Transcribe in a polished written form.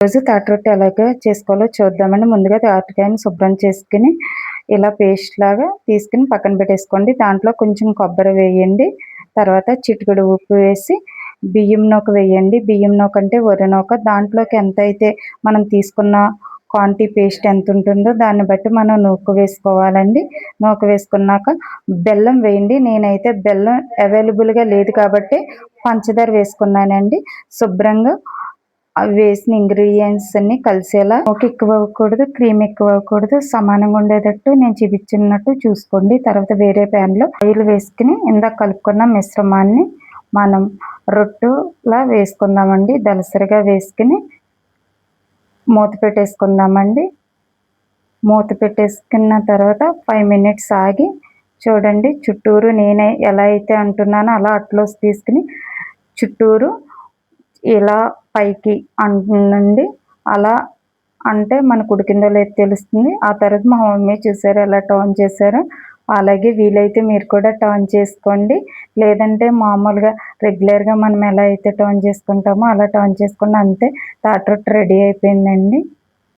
రోజు తాటి రొట్టె ఎలాగ చేసుకోవాలో చూద్దామండి. ముందుగా తాటికాయని శుభ్రం చేసుకుని ఇలా పేస్ట్ లాగా తీసుకుని పక్కన పెట్టేసుకోండి. దాంట్లో కొంచెం కొబ్బరి వేయండి. తర్వాత చిటికెడు ఉప్పు వేసి బియ్యం నూక వేయండి. బియ్యం నూక అంటే వరి నూక. దాంట్లోకి ఎంతైతే మనం తీసుకున్న క్వాంటిటీ పేస్ట్ ఎంత ఉంటుందో దాన్ని బట్టి మనం నూక వేసుకోవాలండి. నూక వేసుకున్నాక బెల్లం వేయండి. నేనైతే బెల్లం అవైలబుల్గా లేదు కాబట్టి పంచదార వేసుకున్నానండి. శుభ్రంగా అవి వేసిన ఇంగ్రీడియంట్స్ అన్ని కలిసేలా నూక ఎక్కువ అవ్వకూడదు, క్రీమ్ ఎక్కువ అవ్వకూడదు, సమానంగా ఉండేటట్టు నేను చూపించినట్టు చూసుకోండి. తర్వాత వేరే ప్యాన్లో ఆయిల్ వేసుకుని ఇందాక కలుపుకున్న మిశ్రమాన్ని మనం రొట్టులా వేసుకుందామండి. దలసరిగా వేసుకుని మూత పెట్టేసుకుందామండి. మూత పెట్టేసుకున్న తర్వాత 5 మినిట్స్ ఆగి చూడండి. చుట్టూరు నేనే ఎలా అయితే అంటున్నానో అలా అట్లోసి తీసుకుని చుట్టూరు ఇలా పైకి అంటుందండి. అలా అంటే మనకు ఉడికిందో లేదో తెలుస్తుంది. ఆ తర్వాత మా మమ్మీ చూసారు ఎలా టర్న్ చేశారో, అలాగే వీలైతే మీరు కూడా టర్న్ చేసుకోండి. లేదంటే మామూలుగా రెగ్యులర్గా మనం ఎలా అయితే టర్న్ చేసుకుంటామో అలా టర్న్ చేసుకోండి. అంతే తాటి రొట్టె రెడీ అయిపోయిందండి.